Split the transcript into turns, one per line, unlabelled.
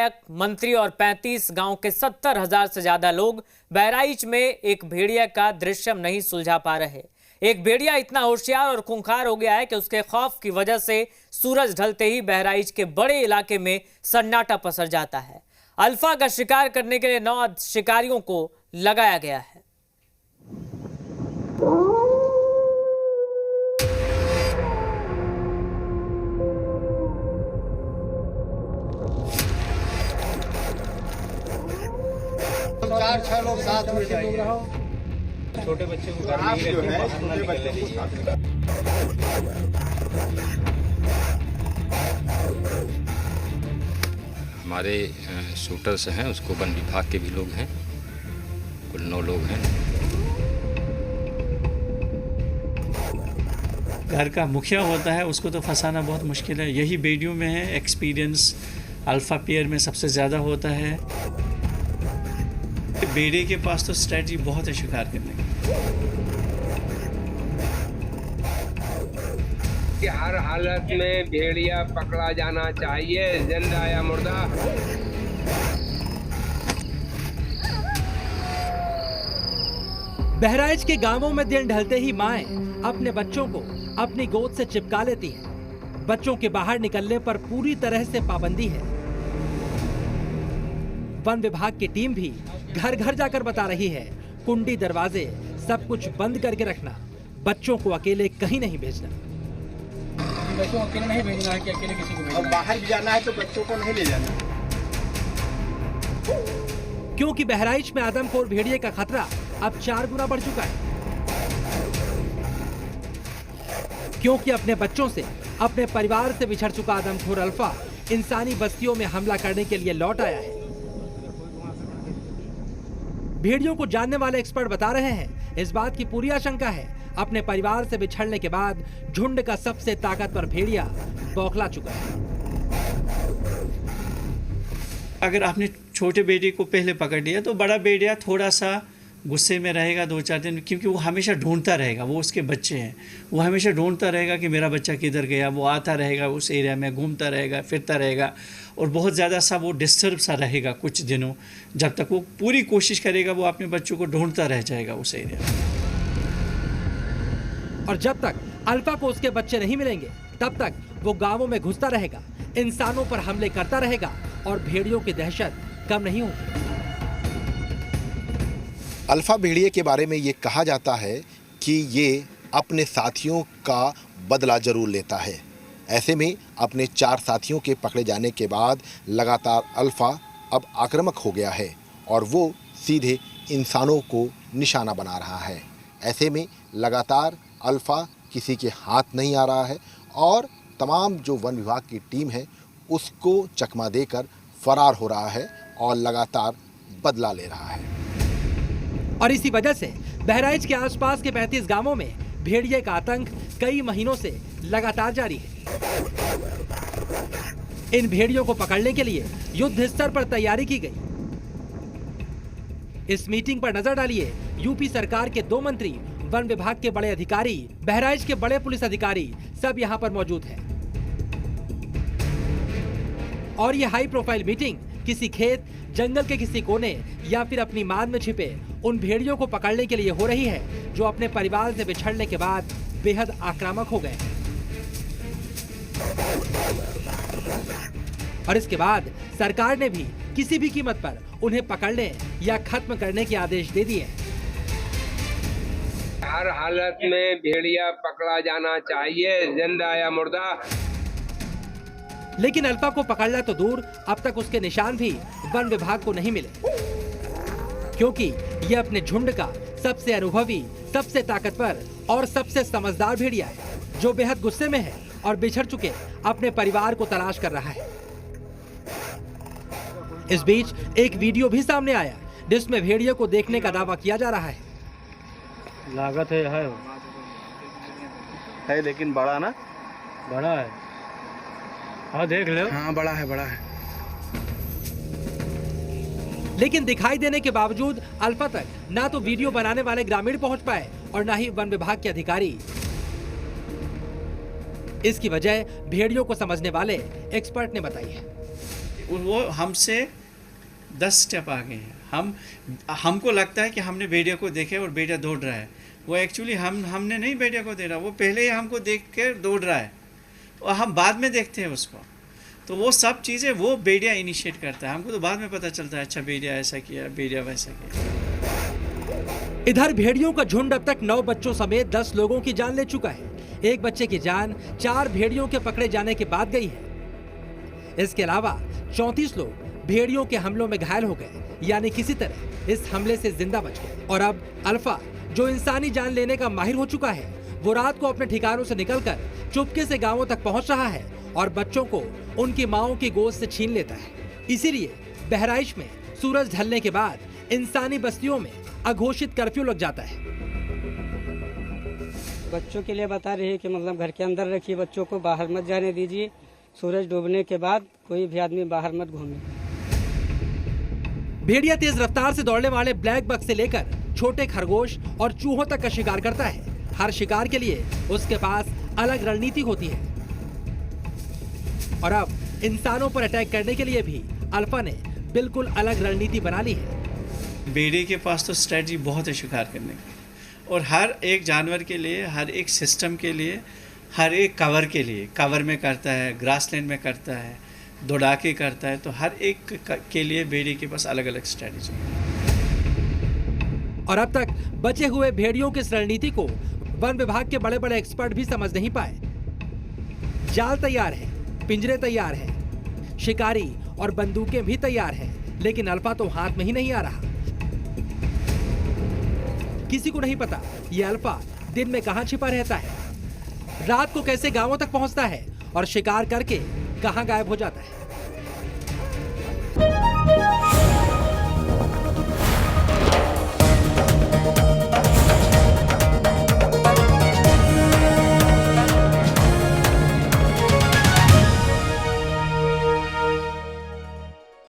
विधायक, मंत्री और 35 गांव के 70,000 से ज्यादा लोग बहराइच में एक भेड़िया का दृश्यम नहीं सुलझा पा रहे। एक भेड़िया इतना होशियार और खूंखार हो गया है कि उसके खौफ की वजह से सूरज ढलते ही बहराइच के बड़े इलाके में सन्नाटा पसर जाता है। अल्फा का शिकार करने के लिए 9 शिकारियों को लगाया गया है।
चार छह लोग साथ में जाइए।
छोटे बच्चे को घर में ही रखिए। हमारे शूटर्स हैं, उसको वन विभाग के भी लोग हैं, कुल 9 लोग हैं।
घर का मुखिया होता है, उसको तो फंसाना बहुत मुश्किल है। यही बेडियों में है, एक्सपीरियंस अल्फा पेयर में सबसे ज़्यादा होता है। बेड़े के पास तो स्ट्रेटजी बहुत है शिकार करने
की। हर हालत में भेड़िया पकड़ा जाना चाहिए, जिंदा या मुर्दा।
बहराइच के गांवों में दिन ढलते ही माएं अपने बच्चों को अपनी गोद से चिपका लेती हैं। बच्चों के बाहर निकलने पर पूरी तरह से पाबंदी है। वन विभाग की टीम भी घर घर जाकर बता रही है, कुंडी, दरवाजे सब कुछ बंद करके रखना, बच्चों को अकेले कहीं नहीं भेजना।
बच्चों को अकेले नहीं भेजना है कि अकेले किसी को भेजना है।
बाहर भी जाना है तो बच्चों को नहीं ले जाना,
क्योंकि बहराइच में आदमखोर भेड़िए का खतरा अब 4 गुना बढ़ चुका है। क्योंकि अपने बच्चों से, अपने परिवार से बिछड़ चुका आदमखोर अल्फा इंसानी बस्तियों में हमला करने के लिए लौट आया है। भेड़ियों को जानने वाले एक्सपर्ट बता रहे हैं, इस बात की पूरी आशंका है, अपने परिवार से बिछड़ने के बाद झुंड का सबसे ताकतवर भेड़िया बौखला चुका है।
अगर आपने छोटे बेटे को पहले पकड़ लिया तो बड़ा बेटिया थोड़ा सा गुस्से में रहेगा 2-4 दिन, क्योंकि वो हमेशा ढूंढता रहेगा, वो उसके बच्चे हैं, वो हमेशा ढूंढता रहेगा कि मेरा बच्चा किधर गया। वो आता रहेगा, उस एरिया में घूमता रहेगा, फिरता रहेगा और बहुत ज़्यादा सा वो डिस्टर्ब सा रहेगा कुछ दिनों, जब तक वो पूरी कोशिश करेगा वो अपने बच्चों को ढूंढता रह जाएगा उस एरिया में।
और जब तक अल्फा को उसके बच्चे नहीं मिलेंगे तब तक वो गांवों में घुसता रहेगा, इंसानों पर हमले करता रहेगा और भेड़ियों की दहशत कम नहीं होगी।
अल्फा भेड़िए के बारे में ये कहा जाता है कि ये अपने साथियों का बदला जरूर लेता है। ऐसे में अपने 4 साथियों के पकड़े जाने के बाद लगातार अल्फा अब आक्रामक हो गया है और वो सीधे इंसानों को निशाना बना रहा है। ऐसे में लगातार अल्फा किसी के हाथ नहीं आ रहा है और तमाम जो वन विभाग की टीम है उसको चकमा देकर फरार हो रहा है और लगातार बदला ले रहा है।
और इसी वजह से बहराइच के आसपास के 35 गांवों में भेड़िए का आतंक कई महीनों से लगातार जारी है। इन भेड़ियों को पकड़ने के लिए युद्ध स्तर पर तैयारी की गई। इस मीटिंग पर नजर डालिए, यूपी सरकार के 2 मंत्री, वन विभाग के बड़े अधिकारी, बहराइच के बड़े पुलिस अधिकारी सब यहां पर मौजूद हैं। और यह हाई प्रोफाइल मीटिंग किसी खेत, जंगल के किसी कोने या फिर अपनी मान में छिपे उन भेड़ियों को पकड़ने के लिए हो रही है जो अपने परिवार से बिछड़ने के बाद बेहद आक्रामक हो गए। और इसके बाद सरकार ने भी किसी भी कीमत पर उन्हें पकड़ने या खत्म करने के आदेश दे दिए।
हर हालत में भेड़िया पकड़ा जाना चाहिए, जिंदा या मुर्दा।
लेकिन अल्फा को पकड़ना तो दूर, अब तक उसके निशान भी वन विभाग को नहीं मिले, क्योंकि यह अपने झुंड का सबसे अनुभवी, सबसे ताकतवर और सबसे समझदार भेड़िया है जो बेहद गुस्से में है और बिछड़ चुके अपने परिवार को तलाश कर रहा है। इस बीच एक वीडियो भी सामने आया जिसमें भेड़िए को देखने का दावा किया जा रहा है।
लागत है लेकिन बड़ा ना, बड़ा है। हाँ देख लो।
हाँ बड़ा है।
लेकिन दिखाई देने के बावजूद अल्फा तक ना तो वीडियो बनाने वाले ग्रामीण पहुंच पाए और ना ही वन विभाग के अधिकारी। इसकी वजह भेड़ियों को समझने वाले एक्सपर्ट ने बताई है।
वो हमसे 10 स्टेप आगे हैं। हमको लगता है कि हमने भेड़िया को देखे और भेड़िया दौड़ रहा है, वो एक्चुअली हमने नहीं भेड़िया को देखा, वो पहले ही हमको देख कर दौड़ रहा है और हम बाद में देखते हैं उसको। तो वो सब चीज़ें वो भेड़िया इनिशिएट करता है, हमको तो बाद में पता चलता है अच्छा भेड़िया ऐसा किया, भेड़िया वैसा किया।
इधर भेड़ियों का झुंड अब तक 9 बच्चों समेत 10 लोगों की जान ले चुका है। एक बच्चे की जान 4 भेड़ियों के पकड़े जाने के बाद गई है। इसके अलावा 34 लोग भेड़ियों के हमलों में घायल हो गए, यानी किसी तरह इस हमले से जिंदा बच गए। और अब अल्फा, जो इंसानी जान लेने का माहिर हो चुका है, वो रात को अपने ठिकानों से निकलकर चुपके से गांवों तक पहुंच रहा है और बच्चों को उनकी माओं की गोद से छीन लेता है। इसीलिए बहराइच में सूरज ढलने के बाद इंसानी बस्तियों में अघोषित कर्फ्यू लग जाता है।
बच्चों के लिए बता रही है कि मतलब घर के अंदर रखिए, बच्चों को बाहर मत जाने दीजिए। सूरज डूबने के बाद कोई भी आदमी बाहर मत घूमे।
भेड़िया तेज रफ्तार से दौड़ने वाले ब्लैक बक से लेकर छोटे खरगोश और चूहों तक का शिकार करता है। हर शिकार के लिए उसके पास अलग रणनीति होती है और अब इंसानों पर अटैक करने के लिए भी अल्फा ने बिल्कुल अलग रणनीति बना ली है।
भेड़िए के पास तो स्ट्रेटजी बहुत है शिकार करने की, और हर एक जानवर के लिए, हर एक सिस्टम के लिए, हर एक कवर के लिए, कवर में करता है, ग्रासलैंड में करता है, दौड़ा के करता है, तो हर एक के लिए भेड़िए के पास अलग अलग स्ट्रेटजी है।
और अब तक बचे हुए भेड़ियों की इस रणनीति को वन विभाग के बड़े बड़े एक्सपर्ट भी समझ नहीं पाए। जाल तैयार है, पिंजरे तैयार हैं, शिकारी और बंदूकें भी तैयार हैं, लेकिन अल्फा तो हाथ में ही नहीं आ रहा। किसी को नहीं पता ये अल्फा दिन में कहां छिपा रहता है, रात को कैसे गांवों तक पहुंचता है और शिकार करके कहां गायब हो जाता है।